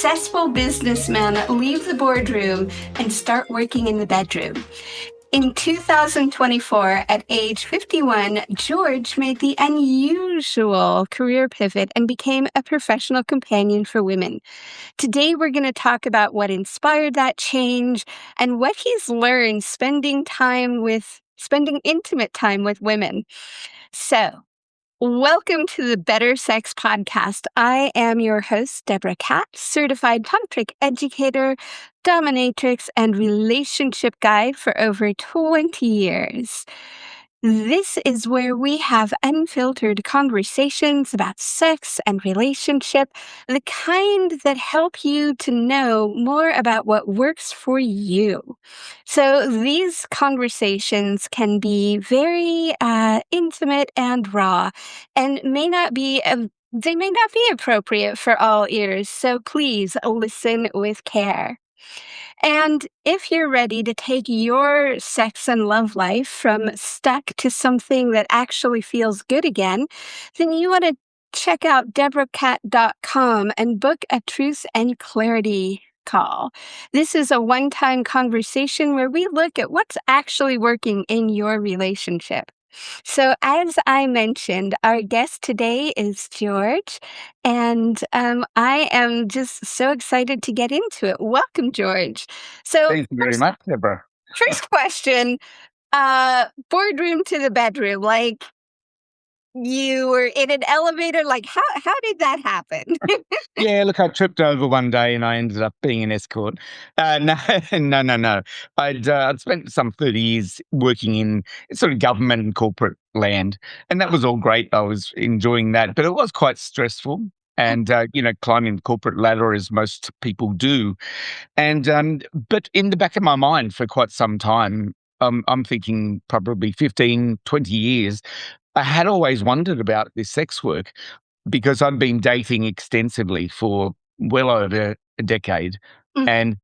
successful businessmen leave the boardroom and start working in the bedroom. In 2024, at age 51, George made the unusual career pivot and became a professional companion for women. Today, we're going to talk about what inspired that change and what he's learned spending intimate time with women. So, welcome to the Better Sex Podcast. I am your host, Deborah Katz, certified tantric educator, dominatrix, and relationship guide for over 20 years. This is where we have unfiltered conversations about sex and relationship, the kind that help you to know more about what works for you. So these conversations can be very intimate and raw, and they may not be appropriate for all ears. So please listen with care. And if you're ready to take your sex and love life from stuck to something that actually feels good again, then you want to check out deborahcat.com and book a truth and clarity call. This is a one-time conversation where we look at what's actually working in your relationship. So, as I mentioned, our guest today is George, and I am just so excited to get into it. Welcome, George. So, Thank you very much, Deborah. first question, boardroom to the bedroom, like you were in an elevator, like how did that happen? Yeah, look, I tripped over one day and I ended up being an escort. No, no. I'd spent some 30 years working in sort of government and corporate land, and that was all great. I was enjoying that, but it was quite stressful. And, climbing the corporate ladder as most people do. And, but in the back of my mind for quite some time, I'm thinking probably 15, 20 years, I had always wondered about this sex work because I'd been dating extensively for well over a decade. Mm. And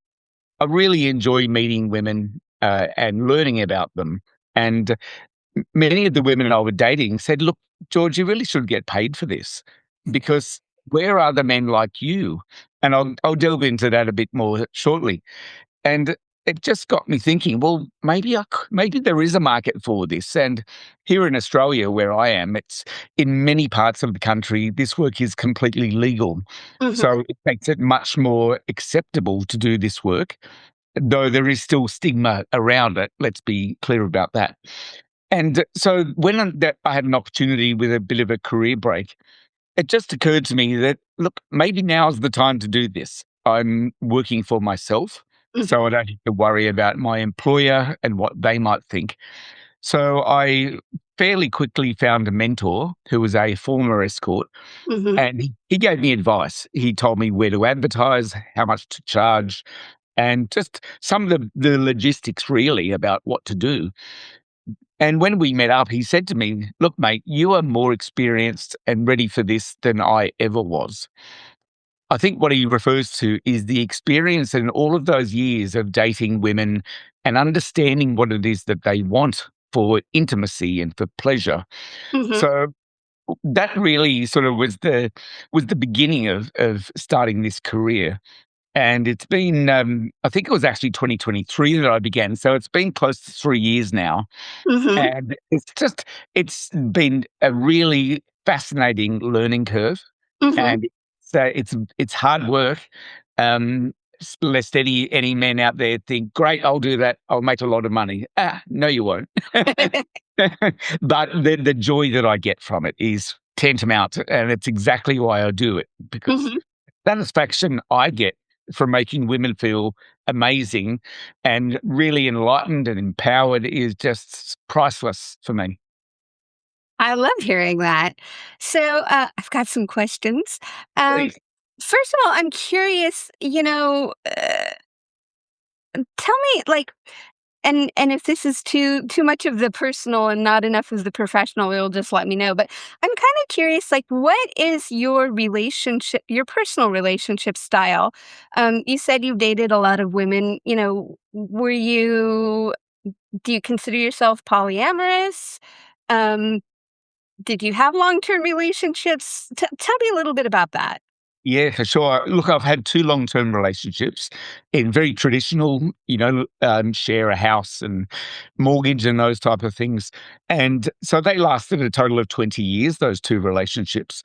I really enjoy meeting women and learning about them. And many of the women I was dating said, look, George, you really should get paid for this because where are the men like you? And I'll delve into that a bit more shortly. And it just got me thinking, well, maybe there is a market for this. And here in Australia, where I am, it's in many parts of the country, this work is completely legal. Mhm. So it makes it much more acceptable to do this work, though there is still stigma around it. Let's be clear about that. And so I had an opportunity with a bit of a career break, it just occurred to me that, look, maybe now's the time to do this. I'm working for myself, Mhm. so I don't have to worry about my employer and what they might think. So I fairly quickly found a mentor who was a former escort, Mhm. and he gave me advice. He told me where to advertise, how much to charge, and just some of the logistics really about what to do. And when we met up, he said to me, look, mate, you are more experienced and ready for this than I ever was. I think what he refers to is the experience in all of those years of dating women and understanding what it is that they want for intimacy and for pleasure. Mhm. So that really sort of was the beginning of starting this career. And it's been, I think it was actually 2023 that I began. So it's been close to 3 years now. Mhm. And it's been a really fascinating learning curve. Mhm. And it's hard work. Lest any men out there think, great, I'll do that. I'll make a lot of money. No, you won't. But the joy that I get from it is tantamount. And it's exactly why I do it, because Mhm. satisfaction I get from making women feel amazing and really enlightened and empowered is just priceless for me. I love hearing that. So, I've got some questions. Um, Please. First of all, I'm curious, tell me, like, and if this is too much of the personal and not enough of the professional, you'll just let me know. But I'm kind of curious, like, what is your personal relationship style? You said you've dated a lot of women. Do you consider yourself polyamorous? Um, did you have long-term relationships? Tell me a little bit about that. Yeah, for sure. Look, I've had 2 long-term relationships in very traditional, share a house and mortgage and those type of things. And so they lasted a total of 20 years, those 2 relationships.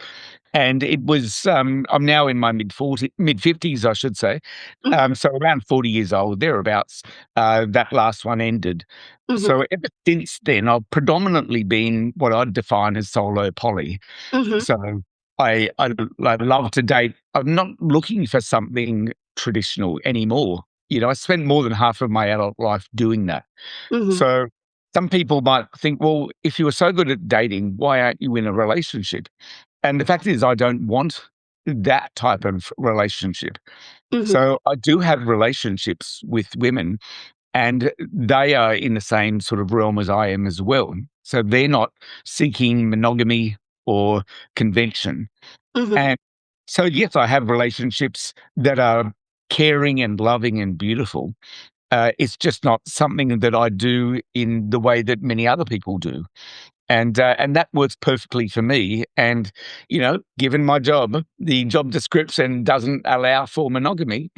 And it was, I'm now in my mid-50s, I should say. Mhm, So around 40 years old, thereabouts, that last one ended. mhm, So ever since then, I've predominantly been what I'd define as solo poly. mhm, So I love to date. I'm not looking for something traditional anymore. I spent more than half of my adult life doing that. mhm, So some people might think, well, if you were so good at dating, why aren't you in a relationship? And the fact is, I don't want that type of relationship. mhm, So I do have relationships with women, and they are in the same sort of realm as I am as well. So they're not seeking monogamy or convention. mhm. And so, yes, I have relationships that are caring and loving and beautiful. It's just not something that I do in the way that many other people do. And that works perfectly for me. And, given my job, the job description doesn't allow for monogamy.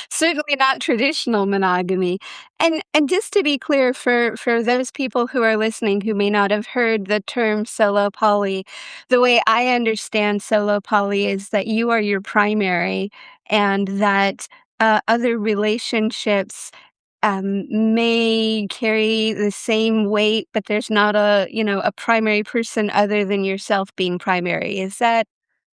Certainly not traditional monogamy. And just to be clear for those people who are listening who may not have heard the term solo poly, the way I understand solo poly is that you are your primary and that other relationships may carry the same weight, but there's not a primary person other than yourself being primary. Is that?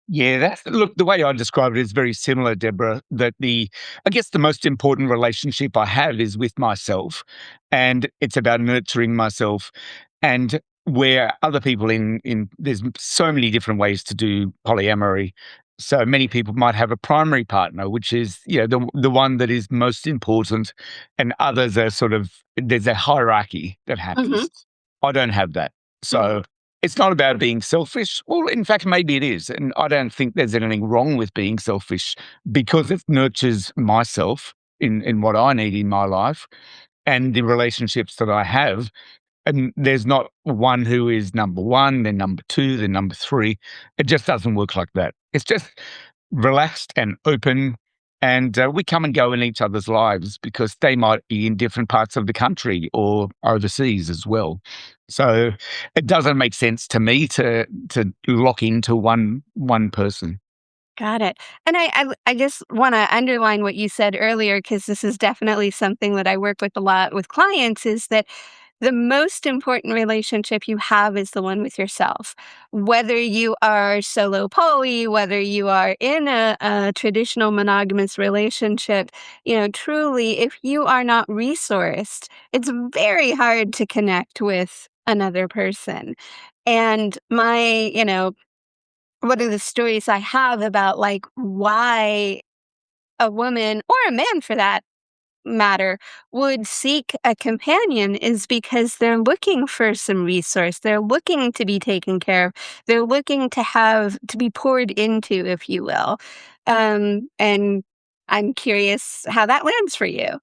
Yeah, look, the way I describe it is very similar, Deborah, that I guess the most important relationship I have is with myself, and it's about nurturing myself. And where other people there's so many different ways to do polyamory. So many people might have a primary partner, which is, the one that is most important, and others are sort of, there's a hierarchy that Mhm, happens. I don't have that. mhm, So it's not about being selfish. Well, in fact, maybe it is. And I don't think there's anything wrong with being selfish because it nurtures myself in what I need in my life and the relationships that I have. And there's not one who is number one, then number two, then number three. It just doesn't work like that. It's just relaxed and open. And we come and go in each other's lives because they might be in different parts of the country or overseas as well. So it doesn't make sense to me to lock into one person. got it. And I just wanna underline what you said earlier because this is definitely something that I work with a lot with clients, is that the most important relationship you have is the one with yourself. Whether you are solo poly, whether you are in a traditional monogamous relationship, truly, if you are not resourced, it's very hard to connect with another person. And one of the stories I have about, like, why a woman, or a man for that matter, would seek a companion is because they're looking for some resource. They're looking to be taken care of. They're looking to be poured into, if you will. And I'm curious how that lands for you.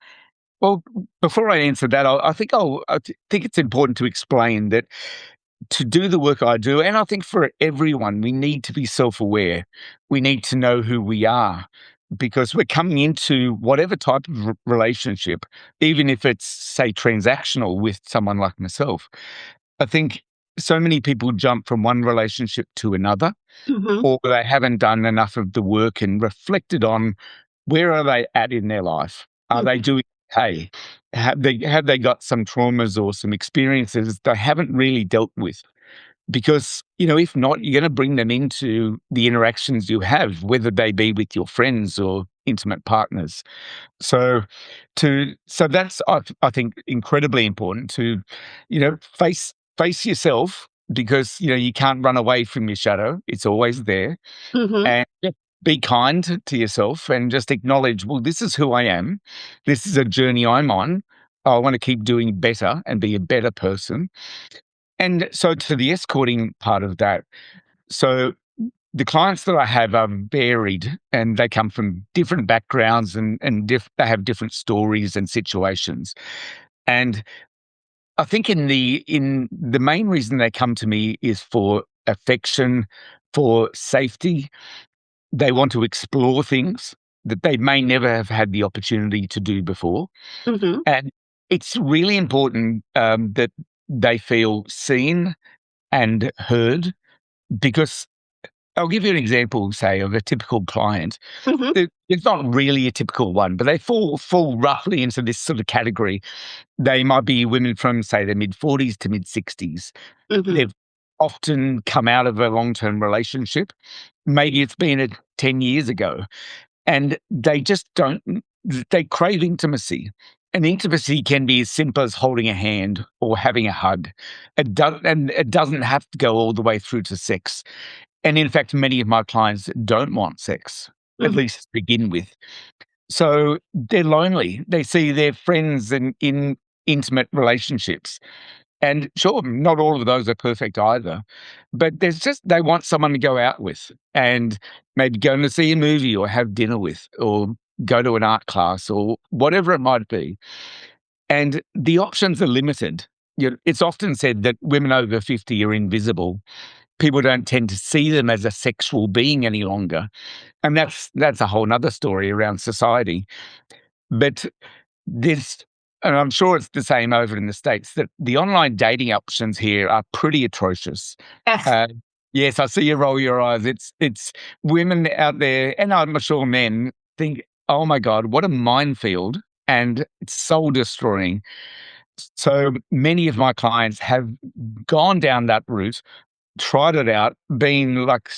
Well, before I answer that, I think it's important to explain that to do the work I do, and I think for everyone, we need to be self-aware. We need to know who we are because we're coming into whatever type of relationship, even if it's, say, transactional with someone like myself. I think so many people jump from one relationship to another, Mhm, or they haven't done enough of the work and reflected on where are they at in their life? Are they mhm, doing okay? Have they got some traumas or some experiences they haven't really dealt with? Because, if not, you're going to bring them into the interactions you have, whether they be with your friends or intimate partners. So, so that's I think incredibly important to, face yourself because you can't run away from your shadow; it's always there, mhm, and just be kind to yourself and just acknowledge, well, this is who I am. This is a journey I'm on. I want to keep doing better and be a better person. And so to the escorting part of that, so the clients that I have are varied and they come from different backgrounds and they have different stories and situations. And I think in the main reason they come to me is for affection, for safety. They want to explore things that they may never have had the opportunity to do before. Mhm. And it's really important that they feel seen and heard, because I'll give you an example, say, of a typical client. Mhm. It's not really a typical one, but they fall roughly into this sort of category. They might be women from, say, their mid-40s to mid-60s. Mhm. They've often come out of a long-term relationship. Maybe it's been 10 years ago, and they just don't, they crave intimacy. And intimacy can be as simple as holding a hand or having a hug. And it doesn't have to go all the way through to sex. And in fact, many of my clients don't want sex, at Mhm. least to begin with. So they're lonely. They see their friends in intimate relationships. And sure, not all of those are perfect either. But there's just, they want someone to go out with and maybe go to see a movie or have dinner with, or go to an art class or whatever it might be. And the options are limited. It's often said that women over 50 are invisible. People don't tend to see them as a sexual being any longer. And that's a whole nother story around society. But this, and I'm sure it's the same over in the States, that the online dating options here are pretty atrocious. Ugh. Uh, yes, I see you roll your eyes. It's women out there, and I'm sure men think, oh my God, what a minefield. And it's soul destroying. So many of my clients have gone down that route, tried it out, been like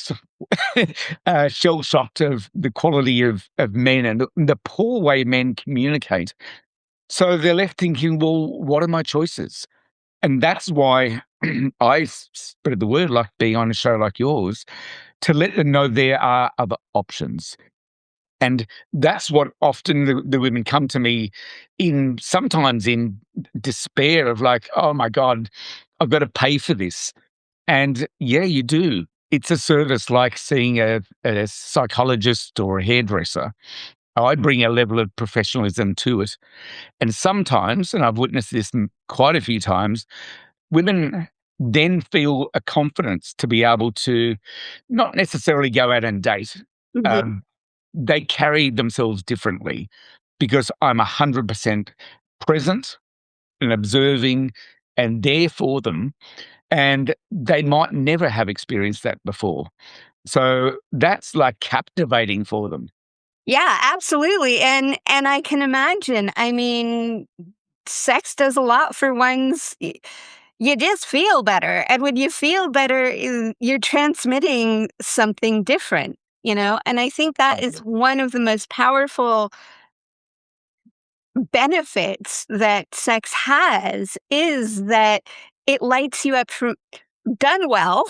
shell shocked of the quality of men and the poor way men communicate. So they're left thinking, well, what are my choices? And that's why I spread the word, like being on a show like yours, to let them know there are other options. And that's what often the women come to me in, sometimes in despair of like, oh my God, I've got to pay for this. And yeah, you do. It's a service like seeing a psychologist or a hairdresser. I bring a level of professionalism to it. And sometimes, and I've witnessed this quite a few times, women then feel a confidence to be able to not necessarily go out and date. Mhm. Um, they carry themselves differently because I'm 100% present and observing and there for them. And they might never have experienced that before. So that's like captivating for them. Yeah, absolutely, and I can imagine, I mean, sex does a lot for you just feel better, and when you feel better, you're transmitting something different, and I think that is one of the most powerful benefits that sex has, is that it lights you up from done well.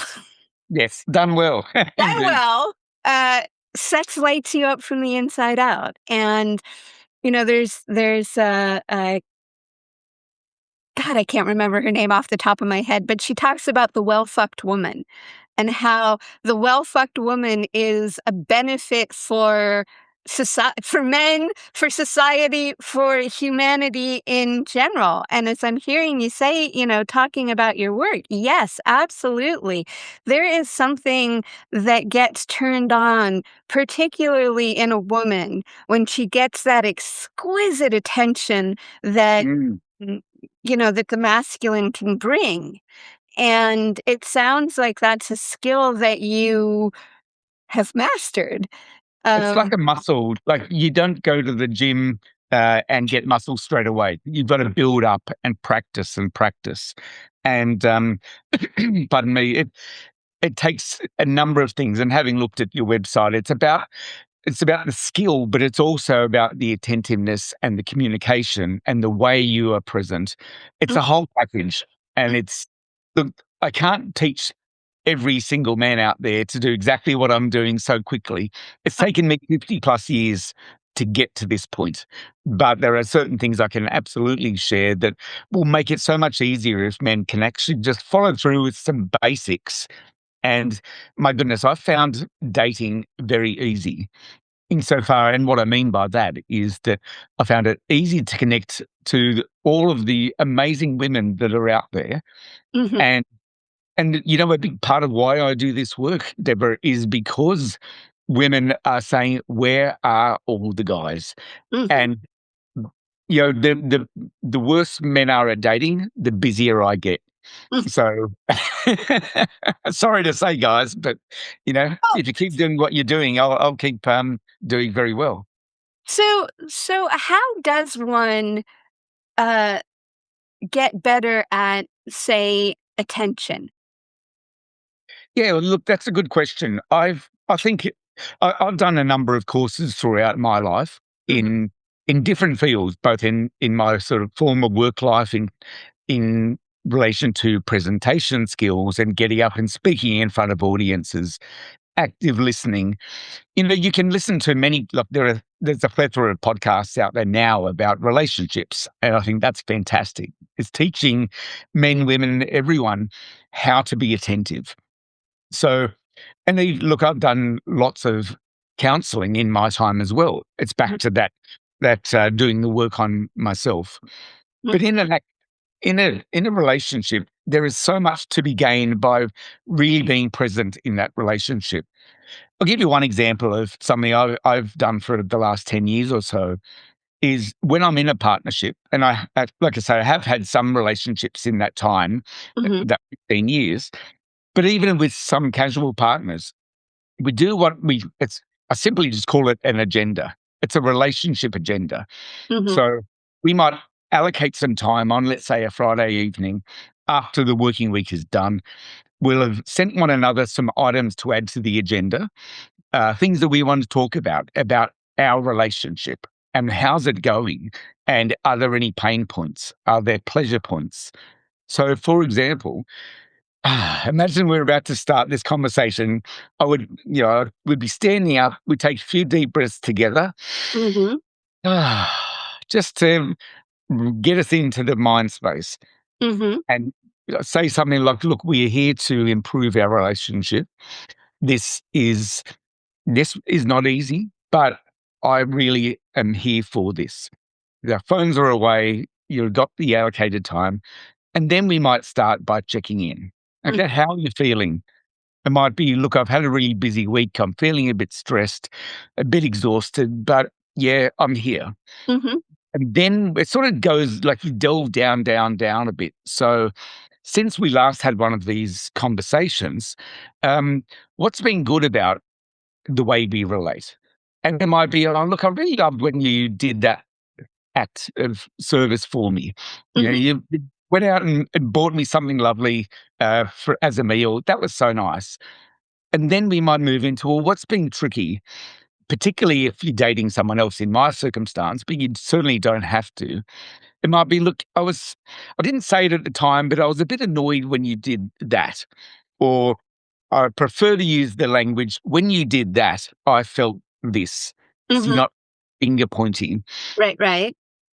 Yes, done well. Done Indeed. well, uh, sex lights you up from the inside out, and, there's God, I can't remember her name off the top of my head, but she talks about the well-fucked woman, and how the well-fucked woman is a benefit for for men, for society, for humanity in general. And as I'm hearing you say, talking about your work, yes, absolutely. There is something that gets turned on, particularly in a woman, when she gets that exquisite attention that Mm. mm, that the masculine can bring. And it sounds like that's a skill that you have mastered. It's like Um, a muscle. Like you don't go to the gym and get muscle straight away. You've got to build up and practice and practice. And pardon me, it takes a number of things. And having looked at your website, it's about the skill, but it's also about the attentiveness and the communication and the way you are present. It's a whole package. And look, I can't teach every single man out there to do exactly what I'm doing so quickly. It's taken me 50 plus years to get to this point. But there are certain things I can absolutely share that will make it so much easier if men can actually just follow through with some basics. And my goodness, I found dating very easy insofar. And what I mean by that is that I found it easy to connect to all of the amazing women that are out there. mhm. And And, a big part of why I do this work, Deborah, is because women are saying, "Where are all the guys?" Mhm. And, the worse men are at dating, the busier I get. Mm. So, sorry to say, guys, but, Oh, if you keep doing what you're doing, I'll keep, doing very well. so how does one, uh, get better at, say, attention? Yeah, well, look, that's a good question. I think I've done a number of courses throughout my life Mhm, in different fields, both in my sort of former work life, in relation to presentation skills and getting up and speaking in front of audiences, active listening. You can listen to many. Look, there's a plethora of podcasts out there now about relationships, and I think that's fantastic. It's teaching men, women, everyone how to be attentive. So, and look, I've done lots of counselling in my time as well. It's mhm, back to that doing the work on myself. But mhm, in a relationship, there is so much to be gained by really being present in that relationship. I'll give you one example of something I've done for the last 10 years or so. Is when I'm in a partnership, and like I say, I have had some relationships in that time, mhm, that 15 years. But even with some casual partners, we do what we it's I simply just call it an agenda. It's a relationship agenda. mhm, So we might allocate some time on, let's say, a Friday evening after the working week is done. We'll have sent one another some items to add to the agenda, things that we want to talk about our relationship and how's it going, and are there any pain points? Are there pleasure points? So, for example, imagine we're about to start this conversation. We'd be standing up, we'd take a few deep breaths together, mhm, just to get us into the mind space mhm, and say something like, look, we're here to improve our relationship. This is this is not easy, but I really am here for this. The phones are away, you've got the allocated time, and then we might start by checking in. mm, Okay, how are you feeling? It might be, look, I've had a really busy week. I'm feeling a bit stressed, a bit exhausted, but yeah, I'm here. mhm, And then it sort of goes like you delve down, down, down a bit. So, since we last had one of these conversations, what's been good about the way we relate? And it might be, oh, look, I really loved when you did that act of service for me. mhm, You went out and bought me something lovely as a meal. That was so nice. And then we might move into, well, what's been tricky, particularly if you're dating someone else in my circumstance, but you certainly don't have to. It might be, look, I didn't say it at the time, but I was a bit annoyed when you did that. Or I prefer to use the language, when you did that, I felt this. So you're mhm. not finger pointing. Right, right.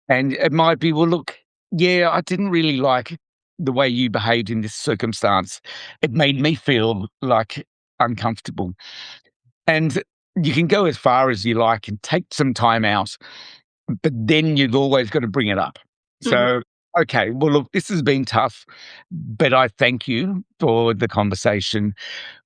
And it might be, well, look, yeah, I didn't really like the way you behaved in this circumstance. It made me feel like uncomfortable. And you can go as far as you like and take some time out, but then you've always got to bring it up. Mhm, So, okay, well, look, this has been tough, but I thank you for the conversation.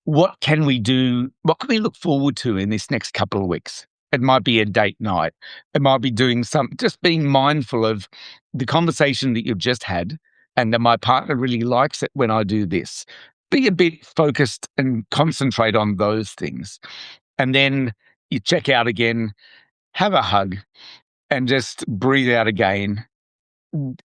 What can we do? What can we look forward to in this next couple of weeks? It might be a date night. It might be doing just being mindful of the conversation that you've just had, and that my partner really likes it when I do this. Be a bit focused and concentrate on those things. And then you check out again, have a hug, and just breathe out again.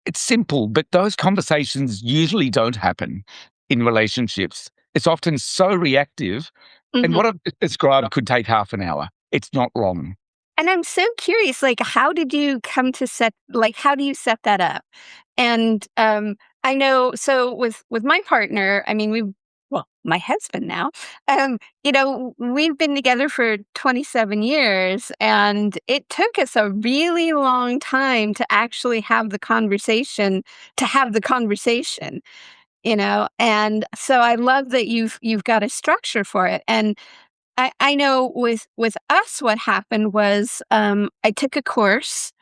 It's simple, but those conversations usually don't happen in relationships. It's often so reactive. And mhm. what I've just described could take half an hour. It's not long. And I'm so curious, like, how did you come to how do you set that up? And, I know so with my partner, I mean, my husband now, we've been together for 27 years, and it took us a really long time to actually have the conversation, And so I love that you've got a structure for it. And I know with us, what happened was, I took a course,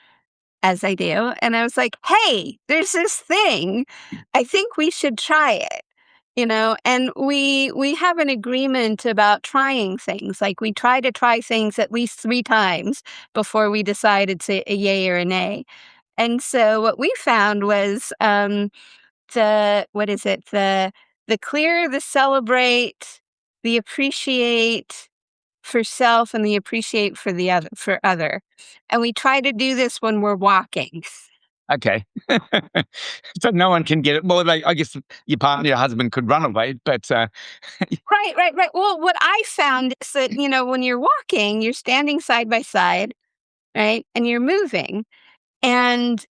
as I do, and I was like, "Hey, there's this thing. I think we should try it." and we have an agreement about trying things. Like, we try to try things at least 3 times before we decide it's a yay or a nay. And so what we found was, the what is it? The clear, the celebrate, the appreciate for self, and the appreciate for the other. And we try to do this when we're walking. Okay. So no one can get it. Well, I guess your partner, your husband could run away, but Right, right, right. Well, what I found is that, when you're walking, you're standing side by side, right? And you're moving. And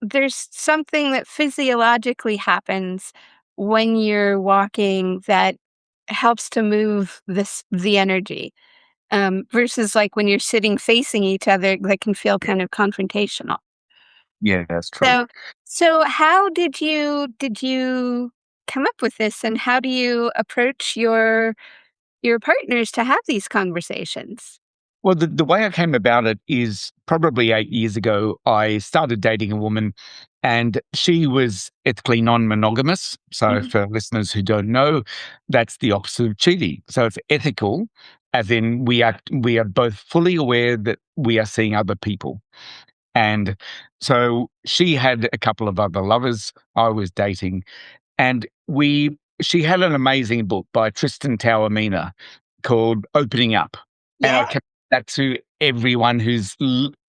there's something that physiologically happens when you're walking that helps to move the energy, versus like when you're sitting facing each other, that can feel kind of confrontational. yeah, that's true. So, so how did you come up with this, and how do you approach your partners to have these conversations? Well, the way I came about it is probably 8 years ago. I started dating a woman, and she was ethically non-monogamous. So, Mhm, for listeners who don't know, that's the opposite of cheating. So, it's ethical, as in we are both fully aware that we are seeing other people. And so she had a couple of other lovers I was dating, and she had an amazing book by Tristan Taormina called Opening Up. And I yeah, recommend that to everyone who's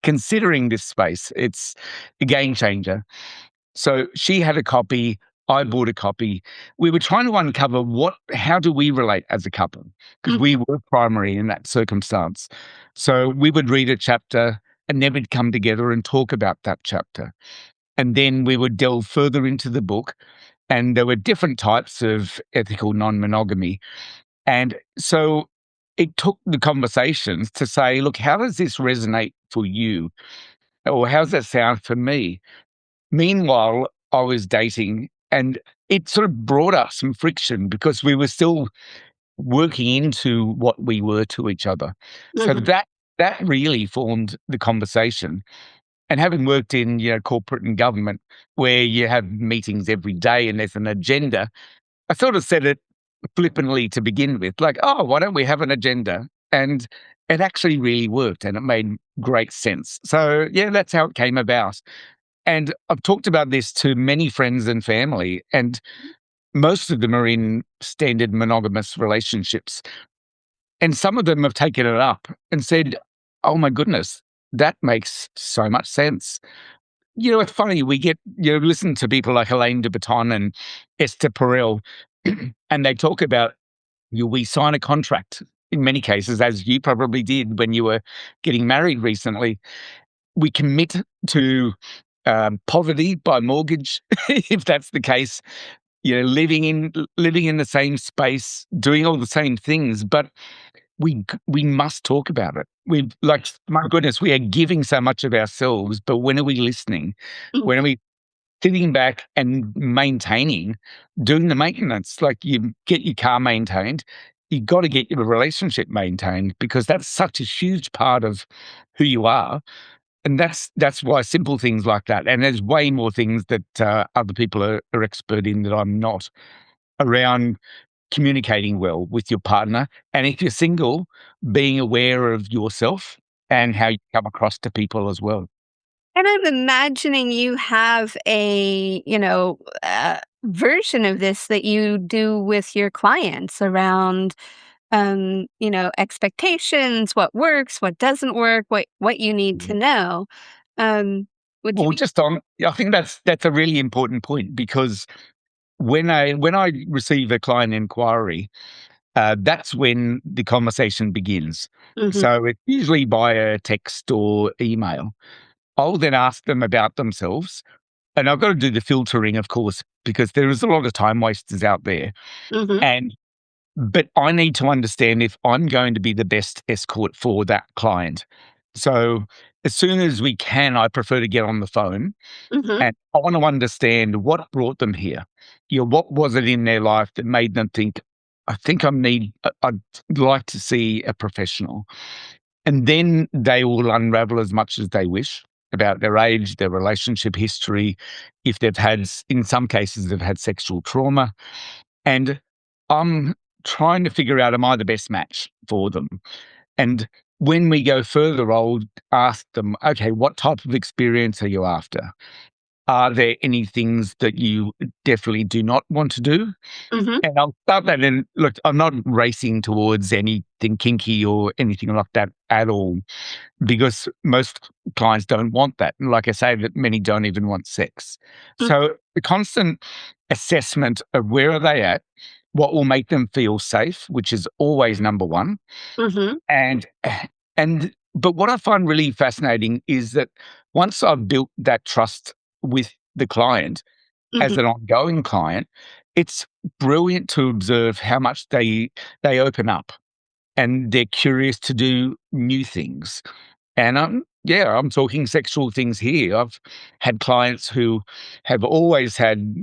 considering this space. It's a game changer. So she had a copy, I bought a copy. We were trying to uncover how do we relate as a couple? Because mhm, we were primary in that circumstance. So we would read a chapter and then we'd come together and talk about that chapter. And then we would delve further into the book, and there were different types of ethical non-monogamy. And so it took the conversations to say, look, how does this resonate for you? Or how's that sound for me? Meanwhile, I was dating, and it sort of brought us some friction because we were still working into what we were to each other. So mhm, that really formed the conversation. And having worked in, corporate and government, where you have meetings every day and there's an agenda, I sort of said it flippantly to begin with, like, "Oh, why don't we have an agenda?" And it actually really worked, and it made great sense. So, yeah, that's how it came about. And I've talked about this to many friends and family, and most of them are in standard monogamous relationships. And some of them have taken it up and said, "Oh my goodness, that makes so much sense." It's funny, we get listen to people like Elaine de Botton and Esther Perel, and they talk about we sign a contract in many cases, as you probably did when you were getting married recently. We commit to poverty by mortgage, if that's the case. Living in the same space, doing all the same things, but we must talk about it. We like, my goodness, we are giving so much of ourselves, but when are we listening? mhm, When are we sitting back and maintaining, doing the maintenance? Like, you get your car maintained, you got to get your relationship maintained, because that's such a huge part of who you are. And that's why simple things like that, and there's way more things that other people are expert in that I'm not, around communicating well with your partner. And if you're single, being aware of yourself and how you come across to people as well. And I'm imagining you have version of this that you do with your clients around, expectations, what works, what doesn't work, what you need to Mhm. know. Would you Well, be just on, I think that's a really important point, because when I receive a client inquiry, that's when the conversation begins. Mhm, So it's usually by a text or email. I'll then ask them about themselves, and I've got to do the filtering, of course, because there is a lot of time wasters out there. mhm, And but I need to understand if I'm going to be the best escort for that client. So as soon as we can, I prefer to get on the phone, mhm, and I want to understand what brought them here. What was it in their life that made them think, I think I'd like to see a professional. And then they will unravel as much as they wish about their age, their relationship history, if they've had, in some cases, they've had sexual trauma. And I'm trying to figure out, am I the best match for them? And when we go further, I'll ask them, okay, what type of experience are you after? Are there any things that you definitely do not want to do? Mhm. And I'll start that. And look, I'm not racing towards anything kinky or anything like that at all, because most clients don't want that. And like I say, that many don't even want sex. Mm. So the constant assessment of where are they at, what will make them feel safe, which is always number one. Mhm. And but what I find really fascinating is that once I've built that trust with the client as Mhm. an ongoing client, it's brilliant to observe how much they open up and they're curious to do new things. And yeah, I'm talking sexual things here. I've had clients who have always had,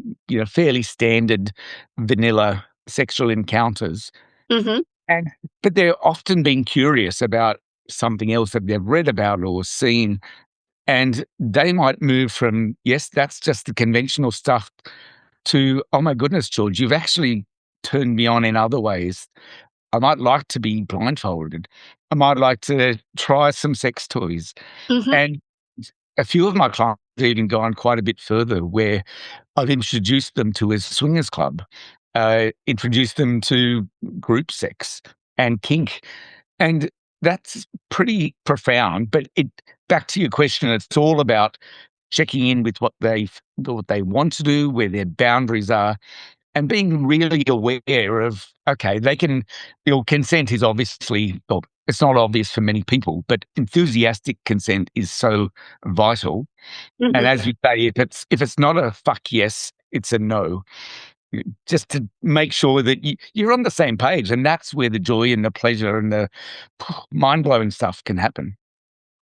fairly standard vanilla sexual encounters, Mhm. and but they're often being curious about something else that they've read about or seen, and they might move from, yes, that's just the conventional stuff, to, oh my goodness, George, you've actually turned me on in other ways. I might like to be blindfolded. I might like to try some sex toys. Mhm. And a few of my clients have even gone quite a bit further, where I've introduced them to a swingers club, introduced them to group sex and kink. And that's pretty profound. But back to your question, it's all about checking in with what they want to do, where their boundaries are, and being really aware of, okay, consent is obviously, well, it's not obvious for many people, but enthusiastic consent is so vital. And Mhm. as you say, if it's not a fuck yes, it's a no. Just to make sure that you're on the same page, and that's where the joy and the pleasure and the mind blowing stuff can happen.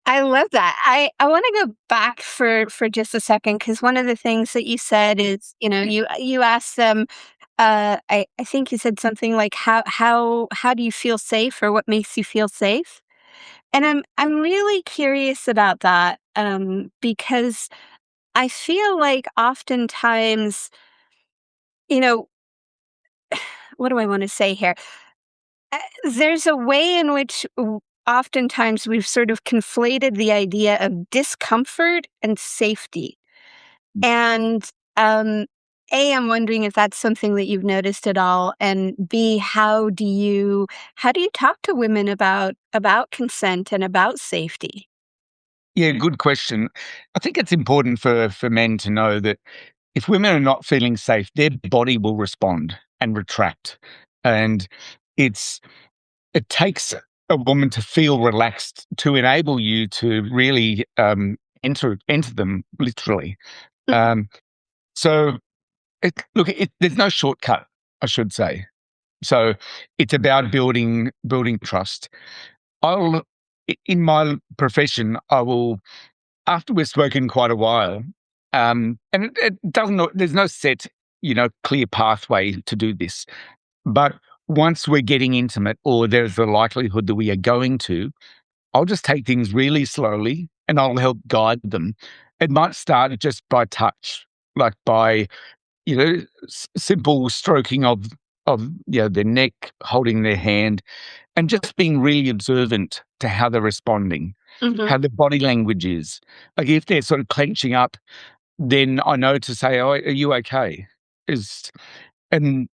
I love that. I wanna go back for just a second, because one of the things that you said is, you asked them, I think you said something like, "How do you feel safe?" or "What makes you feel safe?" And I'm really curious about that, because I feel like oftentimes, you know, what do I wanna say here? There's a way in which oftentimes we've sort of conflated the idea of discomfort and safety. And A, I'm wondering if that's something that you've noticed at all, and B, how do you talk to women about consent and about safety? Yeah, good question. I think it's important for men to know that if women are not feeling safe, their body will respond and retract. And it's it takes a woman to feel relaxed to enable you to really enter them literally. Mhm. Um, so there's no shortcut, I should say. So it's about building trust. I'll in my profession, I will, after we've spoken quite a while, and it doesn't. There's no set, clear pathway to do this. But once we're getting intimate, or there's a likelihood that we are going to, I'll just take things really slowly, and I'll help guide them. It might start just by touch, like by, simple stroking of their neck, holding their hand, and just being really observant to how they're responding, Mhm. how their body language is. Like if they're sort of clenching up, then I know to say, "Oh, are you okay?" Is and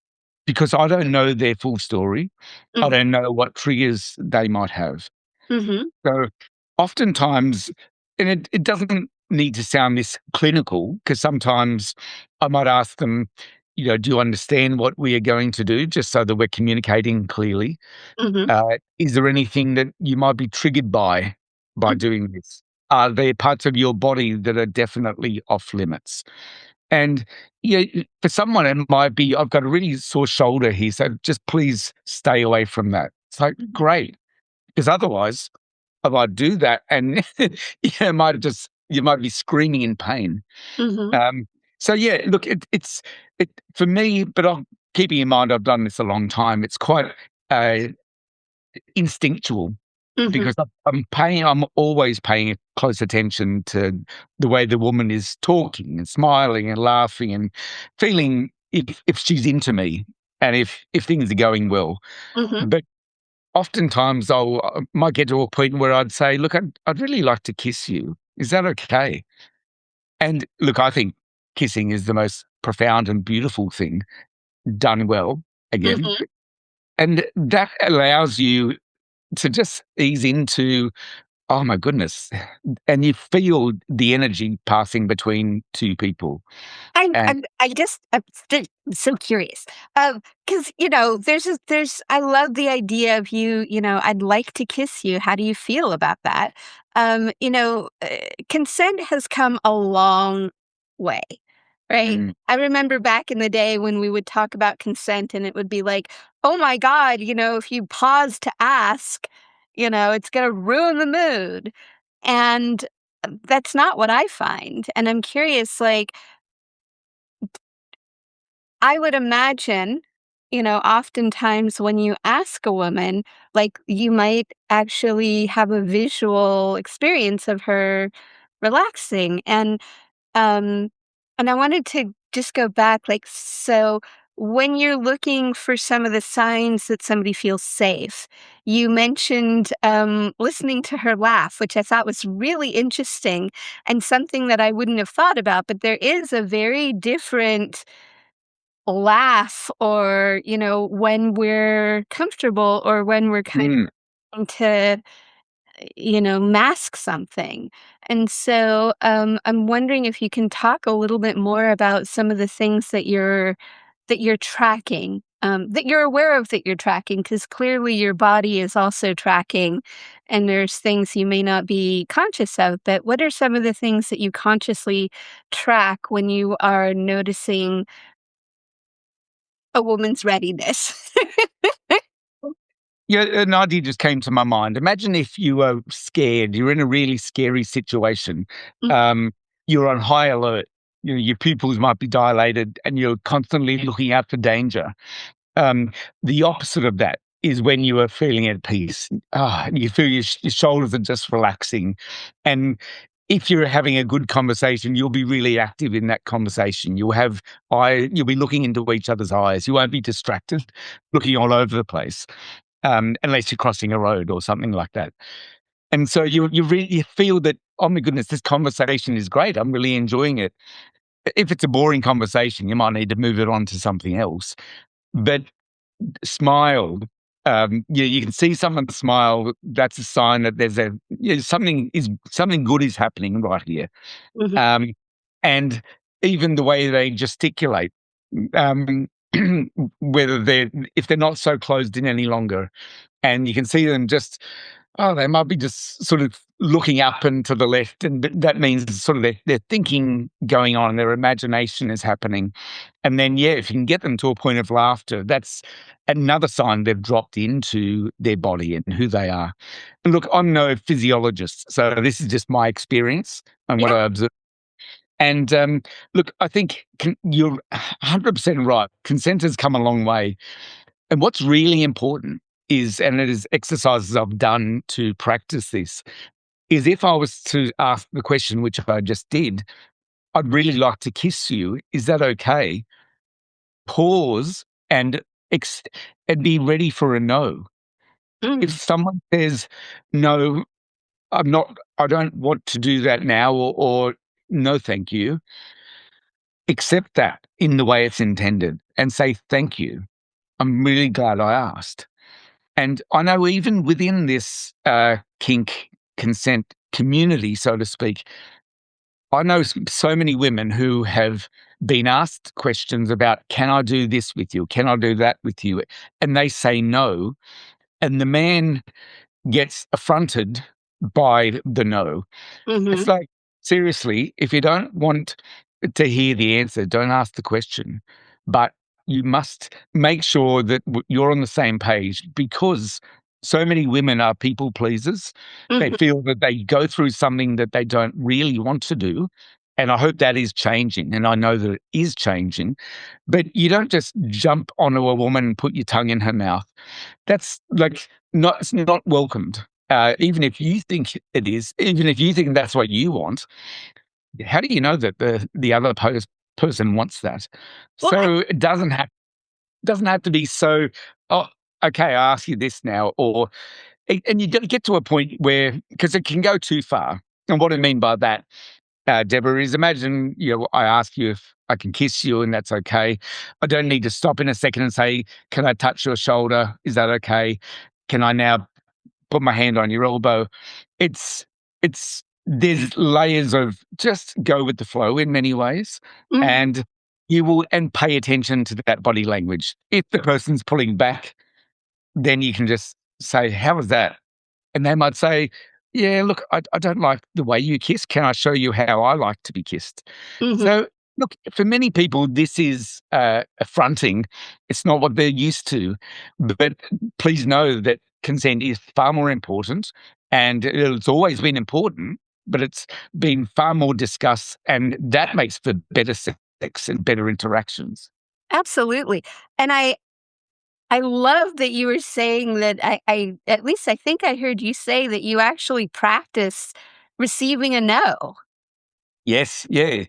because I don't know their full story, I Mhm. don't know what triggers they might have. Mhm. So oftentimes, and it doesn't need to sound this clinical, because sometimes I might ask them, do you understand what we are going to do, just so that we're communicating clearly? Mhm. Is there anything that you might be triggered by Mhm. doing this? Are there parts of your body that are definitely off limits? And yeah, for someone, it might be, I've got a really sore shoulder here, so just please stay away from that. It's like, great, because otherwise I might do that, and you might be screaming in pain. Mhm. Um, so yeah, look, it for me, but I'm keeping in mind I've done this a long time. It's quite uh, instinctual, Mhm. because I'm always paying close attention to the way the woman is talking and smiling and laughing and feeling if she's into me. and if things are going well. Mhm. But oftentimes I might get to a point where I'd say, "Look, I'd really like to kiss you. Is that okay?" And look, I think kissing is the most profound and beautiful thing done well, again. Mhm. And that allows you to just ease into, oh my goodness, and you feel the energy passing between two people. And I'm still so curious, because there's I love the idea of you. I'd like to kiss you. How do you feel about that? Consent has come a long way, right? mm, I remember back in the day when we would talk about consent, and it would be like, oh my God, if you pause to ask, it's going to ruin the mood, and that's not what I find. And I'm curious, like I would imagine, oftentimes when you ask a woman, like, you might actually have a visual experience of her relaxing. Um, and I wanted to just go back, like, so when you're looking for some of the signs that somebody feels safe, you mentioned listening to her laugh, which I thought was really interesting and something that I wouldn't have thought about. But there is a very different laugh, or when we're comfortable, or when we're kind mm. of trying to mask something. And so I'm wondering if you can talk a little bit more about some of the things that you're tracking, that you're aware of, that you're tracking, because clearly your body is also tracking, and there's things you may not be conscious of. But what are some of the things that you consciously track when you are noticing a woman's readiness? Yeah, an idea just came to my mind. Imagine if you were scared, you're in a really scary situation. Mm, Um, you're on high alert. Your pupils might be dilated and you're constantly looking out for danger. Um, the opposite of that is when you are feeling at peace. You feel your shoulders are just relaxing. And if you're having a good conversation, you'll be really active in that conversation. You'll be looking into each other's eyes. You won't be distracted, looking all over the place, unless you're crossing a road or something like that. And so you feel that, oh my goodness, this conversation is great. I'm really enjoying it. If it's a boring conversation, you might need to move it on to something else. But smile. You can see someone smile. That's a sign that there's something good is happening right here. mhm, Um, and even the way they gesticulate, um, whether if they're not so closed in any longer, and you can see them just, oh, they might be just sort of looking up and to the left, and that means sort of their thinking going on, their imagination is happening. And then, yeah, if you can get them to a point of laughter, that's another sign they've dropped into their body and who they are. And look, I'm no physiologist, so this is just my experience and what yeah, I observe. And look, I think you're 100% right. Consent has come a long way. And what's really important is, and it is exercises I've done to practice this, is if I was to ask the question, which I just did, I'd really like to kiss you. Is that okay? Pause and ex- and be ready for a no. If mm, someone says, no, I don't want to do that now, or no, thank you, accept that in the way it's intended and say, thank you. I'm really glad I asked. And I know even within this kink consent community, so to speak, I know so many women who have been asked questions about, can I do this with you? Can I do that with you? And they say no. And the man gets affronted by the no. It's mhm, like, seriously, if you don't want to hear the answer, don't ask the question. But you must make sure that you're on the same page, because so many women are people pleasers. They mhm. feel that they go through something that they don't really want to do. And I hope that is changing. And I know that it is changing. But you don't just jump onto a woman and put your tongue in her mouth. That's like it's not welcomed. Even if you think it is, even if you think that's what you want, how do you know that the other person wants that? Well, So it doesn't happen. doesn't have to be so, oh, okay, I ask you this now, or and you got to get to a point where, because it can go too far. And what I mean by that, Deborah, is imagine, I ask you if I can kiss you and that's okay. I don't need to stop in a second and say, can I touch your shoulder? Is that okay? Can I now put my hand on your elbow? It's, there's layers of just go with the flow in many ways. Mhm, And you will, and pay attention to that body language. If the person's pulling back, then you can just say, how was that? And they might say, yeah, look, I don't like the way you kiss. Can I show you how I like to be kissed? mhm. So, look, for many people, this is affronting. It's not what they're used to. But please know that consent is far more important. And it's always been important, but it's been far more discussed. And that makes for better sex and better interactions. Absolutely. And I love that you were saying that I at least I think I heard you say that you actually practice receiving a no. Yes, yeah.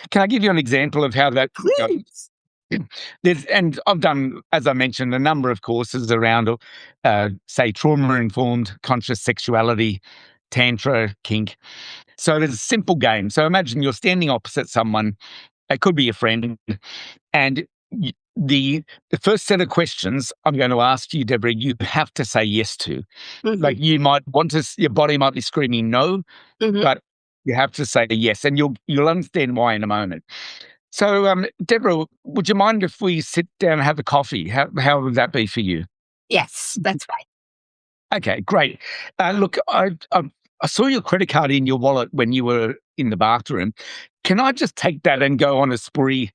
Can I give you an example of how that goes? Please. And I've done, as I mentioned, a number of courses around, say, trauma-informed conscious sexuality, tantra, kink. So there's a simple game. So imagine you're standing opposite someone. It could be a friend, and the first set of questions I'm going to ask you, Deborah, you have to say yes to. Mhm, Like you might want to, your body might be screaming no, mhm. but you have to say yes, and you'll understand why in a moment. So, Deborah, would you mind if we sit down and have a coffee? How would that be for you? Yes, that's right. Okay, great. Look, I saw your credit card in your wallet when you were in the bathroom. Can I just take that and go on a spree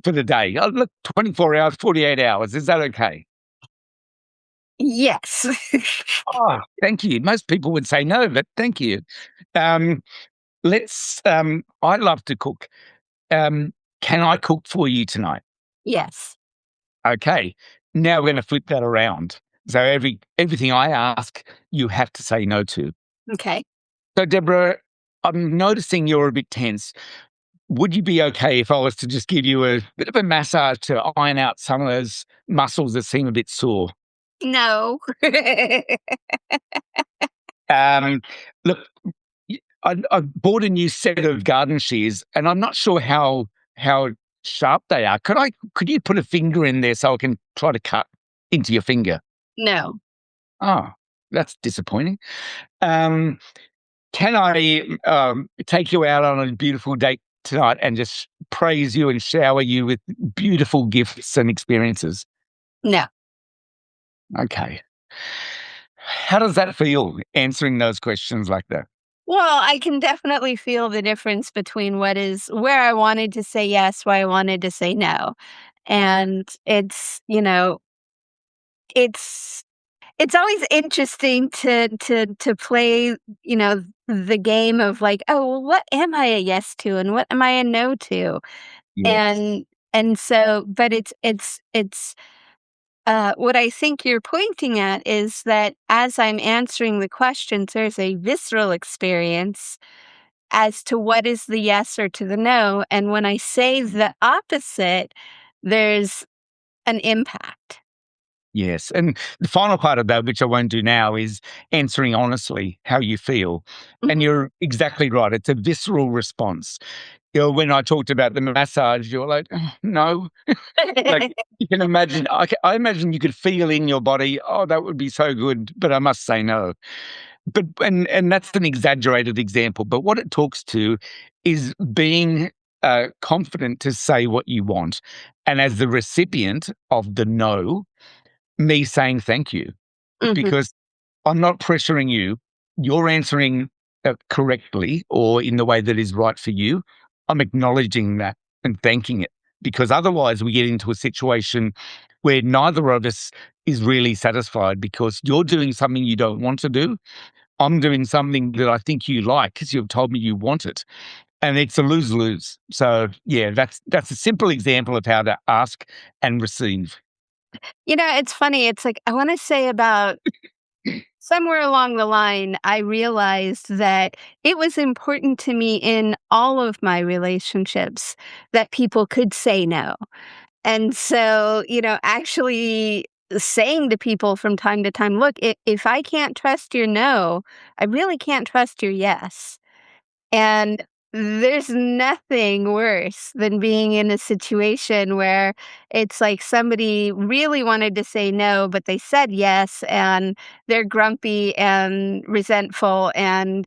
for the day? Look, 24 hours, 48 hours. Is that okay? Yes. Oh, thank you. Most people would say no, but thank you. Um, I love to cook. Can I cook for you tonight? Yes. Okay. Now we're going to flip that around. So everything I ask, you have to say no to. Okay. So Deborah, I'm noticing you're a bit tense. Would you be okay if I was to just give you a bit of a massage to iron out some of those muscles that seem a bit sore? No. Um, look, I've bought a new set of garden shears, and I'm not sure how sharp they are. Could you put a finger in there so I can try to cut into your finger? No. Oh, that's disappointing. Um, can I take you out on a beautiful date tonight and just praise you and shower you with beautiful gifts and experiences? No. Okay. How does that feel answering those questions like that? Well, I can definitely feel the difference between what is where I wanted to say yes, where I wanted to say no. And it's it's always interesting to play, the game of like, "Oh, well, what am I a yes to and what am I a no to?" Yes. And so but what I think you're pointing at is that as I'm answering the questions, there's a visceral experience as to what is the yes or to the no, and when I say the opposite, there's an impact. Yes. And the final part of that, which I won't do now, is answering honestly how you feel. And Mhm. you're exactly right. It's a visceral response. When I talked about the massage, you're like, "Oh, no." Like, you can imagine, I imagine you could feel in your body, oh, that would be so good, but I must say no. But, and that's an exaggerated example. But what it talks to is being confident to say what you want. And as the recipient of the no, me saying thank you, Mhm. because I'm not pressuring you. You're answering correctly or in the way that is right for you. I'm acknowledging that and thanking it, because otherwise we get into a situation where neither of us is really satisfied because you're doing something you don't want to do. I'm doing something that I think you like because you've told me you want it. And it's a lose lose. So, yeah, that's a simple example of how to ask and receive. It's funny, it's like, I wanna say about somewhere along the line, I realized that it was important to me in all of my relationships that people could say no. And so, actually saying to people from time to time, "Look, if I can't trust your no, I really can't trust your yes." And there's nothing worse than being in a situation where it's like somebody really wanted to say no, but they said yes, and they're grumpy and resentful. And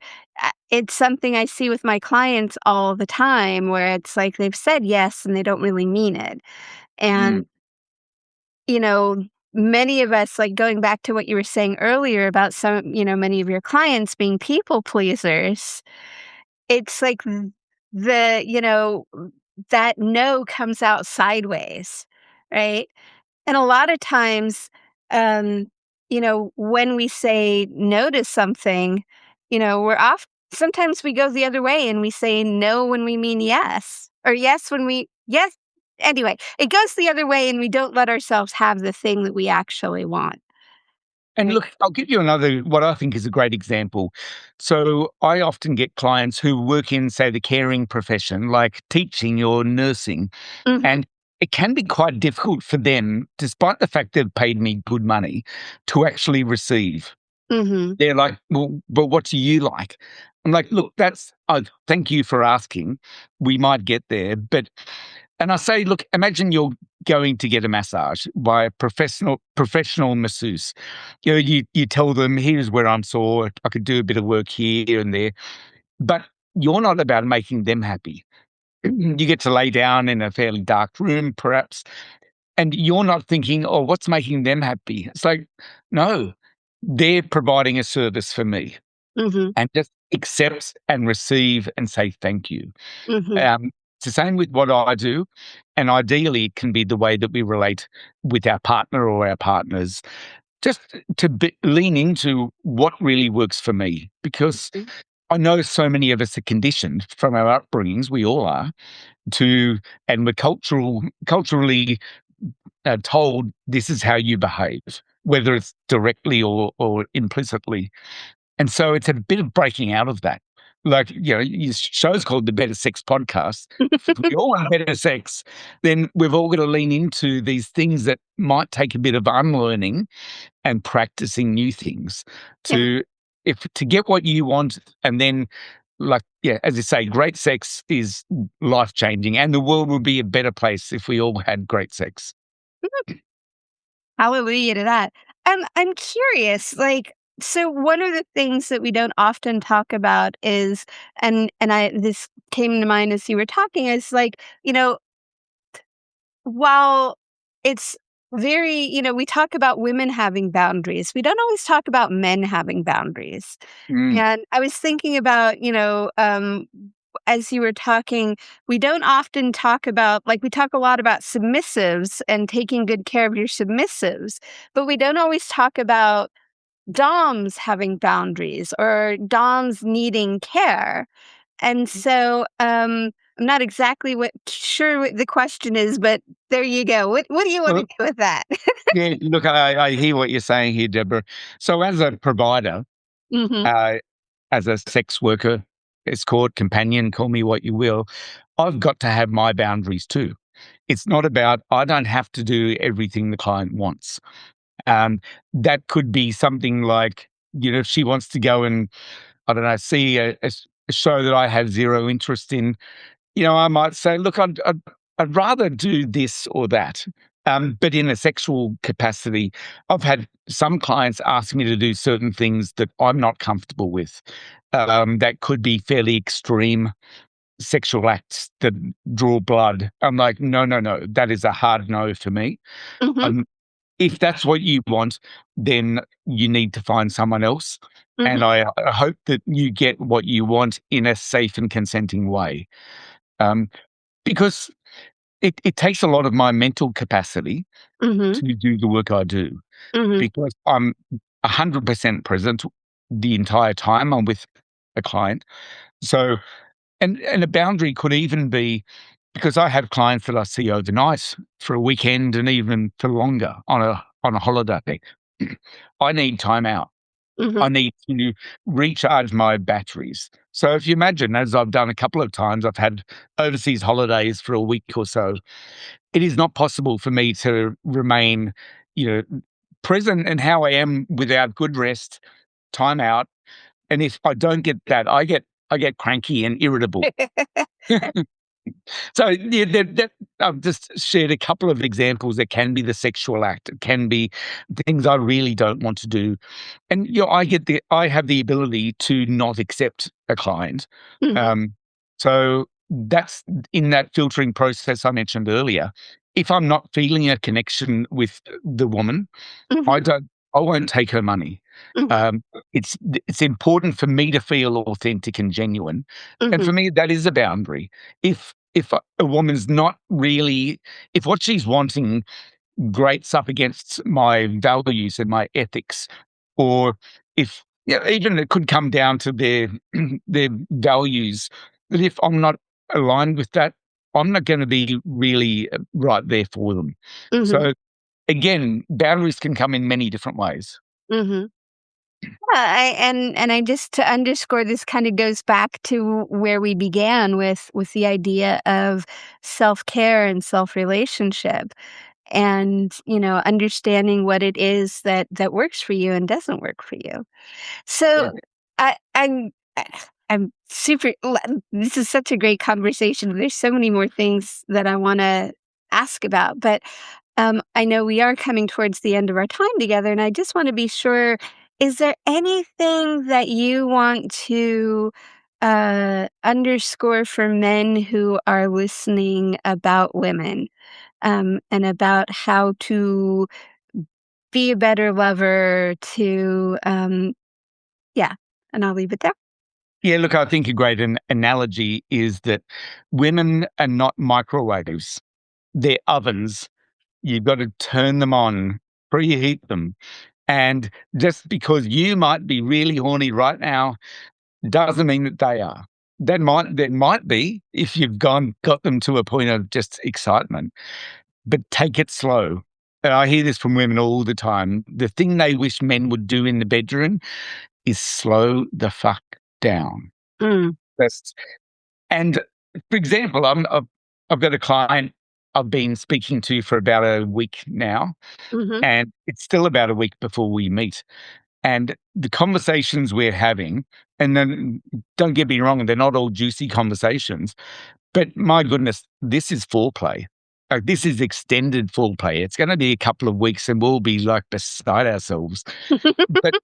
it's something I see with my clients all the time where it's like they've said yes and they don't really mean it. Mm, And, you know, many of us, like going back to what you were saying earlier about many of your clients being people pleasers, it's like the you know, that no comes out sideways, right? And a lot of times, um, when we say no to something, we're off sometimes we go the other way and we say no when we mean yes, or yes when we yes. Anyway, it goes the other way and we don't let ourselves have the thing that we actually want, and right? look, I'll give you another what I think is a great example. So I often get clients who work in, say, the caring profession, like teaching or nursing, Mhm, and it can be quite difficult for them, despite the fact they've paid me good money, to actually receive. mhm, They're like, "Well, but what do you like?" I'm like, "Look, that's thank you for asking. We might get there, but." And I say, "Look, imagine you're going to get a massage by a professional masseuse. You tell them, 'Here's where I'm sore. I could do a bit of work here and there.' But you're not about making them happy. You get to lay down in a fairly dark room, perhaps, and you're not thinking, 'Oh, what's making them happy?' It's like, no, they're providing a service for me, mhm, and just accept and receive and say thank you." mhm, Um, it's the same with what I do, and ideally, it can be the way that we relate with our partner or our partners. Just to lean into what really works for me, because mhm. I know so many of us are conditioned from our upbringings. We all are to, and we're culturally told this is how you behave, whether it's directly or implicitly. And so it's a bit of breaking out of that. Like, your show's called the Better Sex Podcast. If we all want better sex, then we've all got to lean into these things that might take a bit of unlearning and practicing new things Yeah. to if to get what you want. And then, like, yeah, as you say, great sex is life changing, and the world would be a better place if we all had great sex. Hallelujah to that. I'm curious, like, so one of the things that we don't often talk about is, and I this came to mind as you were talking, is like, while it's very, we talk about women having boundaries, we don't always talk about men having boundaries. Mm. And I was thinking about, as you were talking, we don't often talk about, like, we talk a lot about submissives and taking good care of your submissives, but we don't always talk about DOMs having boundaries or DOMs needing care. And so, I'm not exactly sure what the question is, but there you go. What do you want to Well, do with that? yeah, look, I hear what you're saying here, Deborah. So, as a provider, Mhm, uh, as a sex worker, escort, companion, call me what you will, I've got to have my boundaries too. It's not about I don't have to do everything the client wants. Um, that could be something like, if she wants to go and, I don't know, see a show that I have zero interest in, I might say, look, I'd rather do this or that. But in a sexual capacity, I've had some clients ask me to do certain things that I'm not comfortable with. That could be fairly extreme sexual acts that draw blood. I'm like, no, no, no, that is a hard no for me. mhm, Um, if that's what you want, then you need to find someone else. mhm, And I hope that you get what you want in a safe and consenting way. Um, because it takes a lot of my mental capacity mhm, to do the work I do, mhm, because I'm 100% present the entire time I'm with a client. So, and a boundary could even be because I have clients that I see overnight for a weekend and even for longer on a holiday. I need time out. Mhm. I need to recharge my batteries. So if you imagine, as I've done a couple of times, I've had overseas holidays for a week or so. It is not possible for me to remain, you know, present in how I am without good rest, time out. And if I don't get that, I get cranky and irritable. So yeah, I've just shared a couple of examples. That can be the sexual act. It can be things I really don't want to do, and I have the ability to not accept a client. Mhm. Um, so that's in that filtering process I mentioned earlier. If I'm not feeling a connection with the woman, Mhm. I don't. I won't take her money. Mhm. Um, it's important for me to feel authentic and genuine, and for Mhm. me that is a boundary. If a woman's not really, if what she's wanting grates up against my values and my ethics, or if yeah, even it could come down to their their values, that if I'm not aligned with that, I'm not going to be really right there for them. Mhm. So again, boundaries can come in many different ways. Mhm. Yeah, I just to underscore this kind of goes back to where we began with the idea of self-care and self-relationship and, understanding what it is that works for you and doesn't work for you. Yeah. So, I I'm I I'm super this is such a great conversation. There's so many more things that I wanna ask about, but I know we are coming towards the end of our time together, and I just want to be sure, is there anything that you want to underscore for men who are listening about women and about how to be a better lover, yeah, and I'll leave it there. Yeah, look, I think a great analogy is that women are not microwaves. They're ovens. You've got to turn them on, preheat them. And just because you might be really horny right now doesn't mean that they are. That might be if you've got them to a point of just excitement, but take it slow. And I hear this from women all the time. The thing they wish men would do in the bedroom is slow the fuck down. Mm, That's and for example, I've got a client I've been speaking to for about a week now, mhm, and it's still about a week before we meet. And the conversations we're having, and then don't get me wrong, they're not all juicy conversations, but my goodness, this is foreplay. Like this is extended foreplay. It's going to be a couple of weeks, and we'll be like beside ourselves. But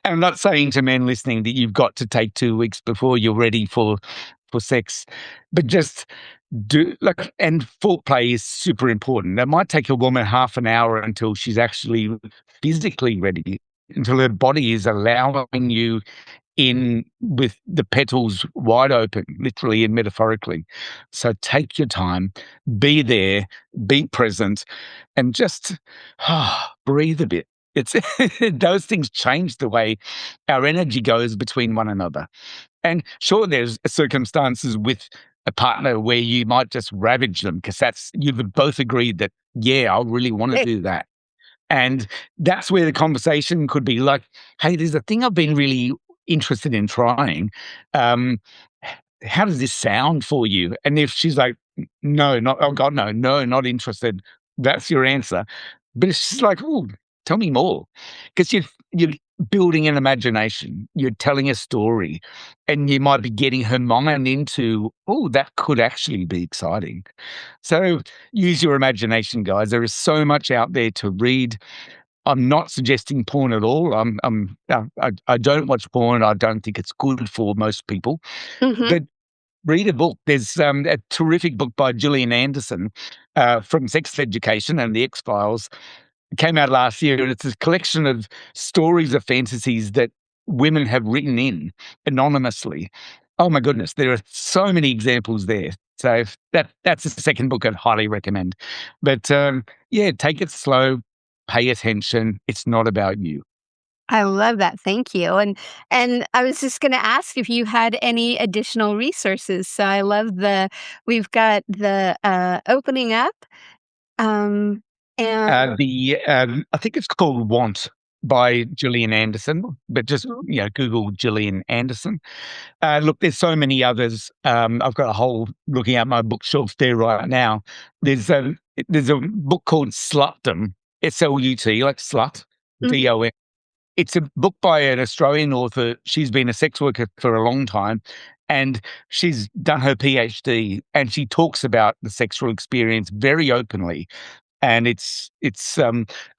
I'm not saying to men listening that you've got to take 2 weeks before you're ready for sex, but just do like and foreplay is super important. It might take a woman half an hour until she's actually physically ready, until her body is allowing you in with the petals wide open, literally and metaphorically. So take your time, be there, be present, and just breathe a bit. It's those things change the way our energy goes between one another. And sure, there's circumstances with a partner where you might just ravage them because that's you've both agreed that, yeah, I really want to do that. And that's where the conversation could be like, hey, there's a thing I've been really interested in trying. Um, how does this sound for you? And if she's like, no, not, oh God, no, no, not interested, that's your answer. But it's just like, oh, tell me more. Because you're building an imagination, you're telling a story, and you might be getting her mind into, oh, that could actually be exciting. So use your imagination, guys. There is so much out there to read. I'm not suggesting porn at all. I don't watch porn. I don't think it's good for most people. mhm. But read a book. There's a terrific book by Gillian Anderson from Sex Education and the X Files. It came out last year, and it's a collection of stories of fantasies that women have written in anonymously. Oh my goodness, there are so many examples there. So that's the second book I'd highly recommend. But yeah, take it slow, pay attention. It's not about you. I love that, thank you, and I was just gonna ask if you had any additional resources, so I love we've got opening up, um, and The I think it's called Want. by Gillian Anderson, but just, Mhm. Google Gillian Anderson. Look, there's so many others. I've got a whole looking at my bookshelf there right now. There's a book called Slutdom, SLUT, like slut, Mhm. DOM. It's a book by an Australian author. She's been a sex worker for a long time, and she's done her PhD, and she talks about the sexual experience very openly. And it's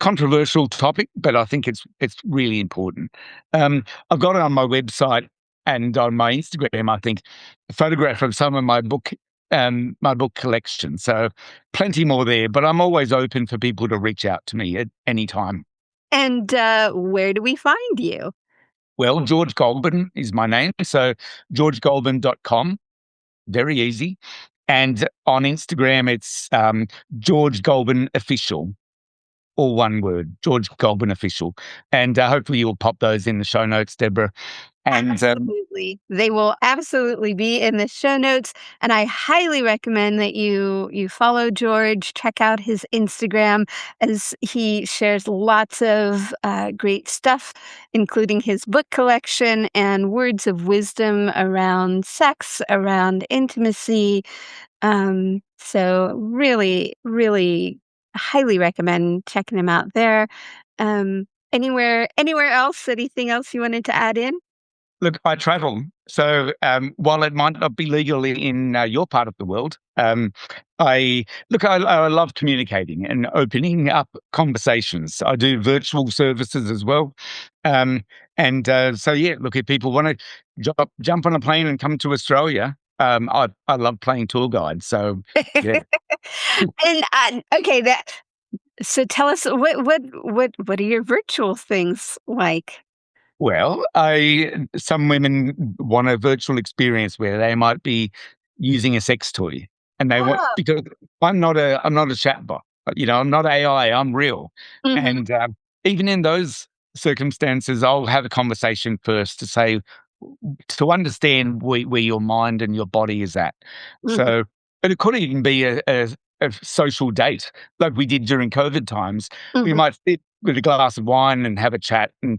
controversial topic, but I think it's really important. I've got it on my website and on my Instagram. I think a photograph of some of my book collection. So plenty more there. But I'm always open for people to reach out to me at any time. And, where do we find you? Well, George Goulburn is my name, so georgegoulburn.com, very easy. And on Instagram, it's George Goulburn Official. All one word, George Goulburn Official. And hopefully you'll pop those in the show notes, Deborah. And Absolutely. They will absolutely be in the show notes, and I highly recommend that you follow George, check out his Instagram as he shares lots of, great stuff, including his book collection and words of wisdom around sex, around intimacy, so really, really highly recommend checking him out there. Anywhere else, anything else you wanted to add in? look, I travel. So while it might not be legal in your part of the world, I love communicating and opening up conversations. I do virtual services as well. So, look, if people want to jump on a plane and come to Australia, I love playing tour guide. So, yeah. And, okay, that so tell us what are your virtual things like? Well, I some women want a virtual experience where they might be using a sex toy, and they want Oh. because I'm not a chatbot, I'm not AI, I'm real, Mhm, and even in those circumstances, I'll have a conversation first to understand where your mind and your body is at. mhm, So, but it could even be a social date like we did during COVID times. We mhm, might sit with a glass of wine and have a chat and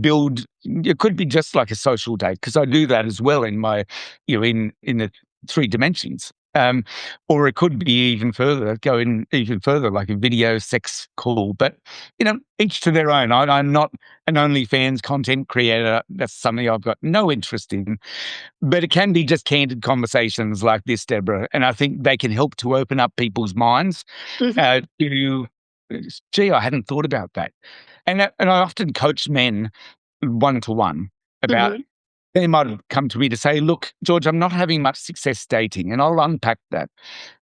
build. It could be just like a social date because I do that as well in my, in the three dimensions. Or it could be going even further, like a video sex call. But each to their own. I'm not an OnlyFans content creator. That's something I've got no interest in. But it can be just candid conversations like this, Deborah, and I think they can help to open up people's minds. mhm, To, gee, I hadn't thought about that, and I often coach men one to one about. mhm. They might have come to me to say, "Look, George, I'm not having much success dating," and I'll unpack that.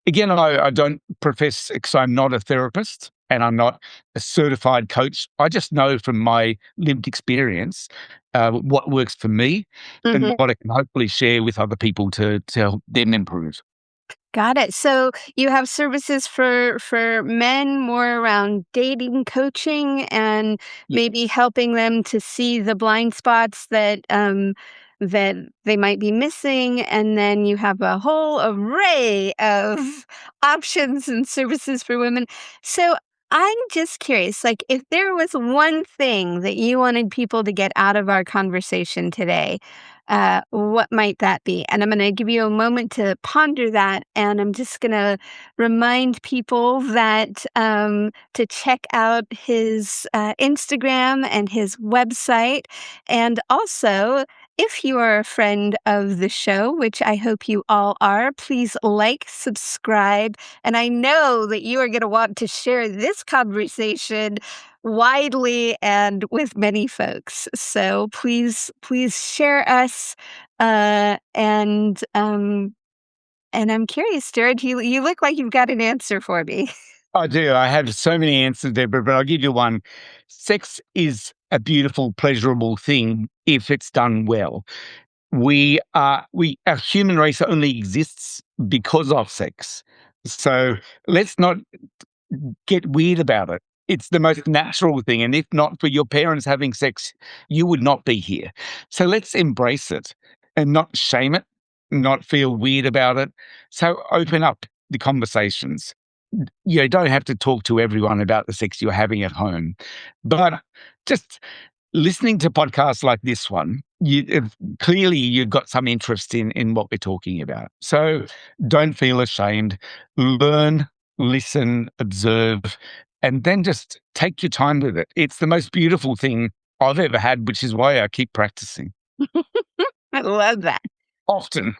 Again, I don't profess because I'm not a therapist and I'm not a certified coach. I just know from my lived experience what works for me and Mhm. what I can hopefully share with other people to help them improve. Got it. So you have services for men more around dating coaching and Yeah. maybe helping them to see the blind spots that they might be missing, and then you have a whole array of options and services for women. So I'm just curious, like if there was one thing that you wanted people to get out of our conversation today, what might that be? And I'm going to give you a moment to ponder that. And I'm just going to remind people that to check out his Instagram and his website. And also, if you are a friend of the show, which I hope you all are, please like, subscribe. And I know that you are going to want to share this conversation widely and with many folks. So please share us. Uh, and um, and I'm curious, Jared. You look like you've got an answer for me. I do. I have so many answers, Deborah, but I'll give you one. Sex is a beautiful, pleasurable thing if it's done well. Our human race only exists because of sex. So let's not get weird about it. It's the most natural thing. And if not for your parents having sex, you would not be here. So let's embrace it and not shame it, not feel weird about it. So open up the conversations. You don't have to talk to everyone about the sex you're having at home, but just listening to podcasts like this one, clearly you've got some interest in what we're talking about. So don't feel ashamed. Learn, listen, observe, and then just take your time with it. It's the most beautiful thing I've ever had, which is why I keep practicing I love that. often.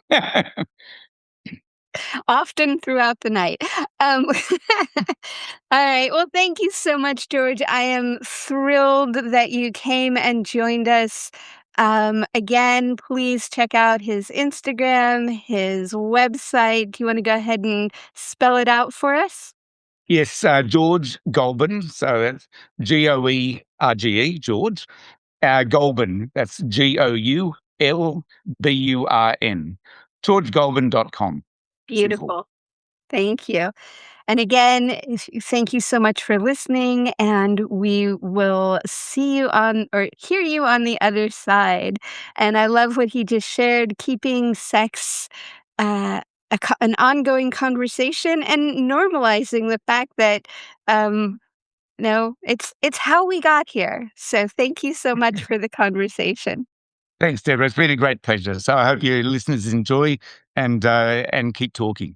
Often throughout the night. Um, all right. Well, thank you so much, George. I am thrilled that you came and joined us. Again, please check out his Instagram, his website. Do you want to go ahead and spell it out for us? Yes, George Goulburn. So that's Goerge, George. Goulburn, that's Goulburn. GeorgeGoulburn.com. Simple. Beautiful. Thank you. And again, thank you so much for listening, and we will see you on or hear you on the other side. And I love what he just shared, keeping sex an ongoing conversation and normalizing the fact that no, it's how we got here. So thank you so much for the conversation. Thanks, Deborah. It's been a great pleasure. So I hope your listeners enjoy and keep talking.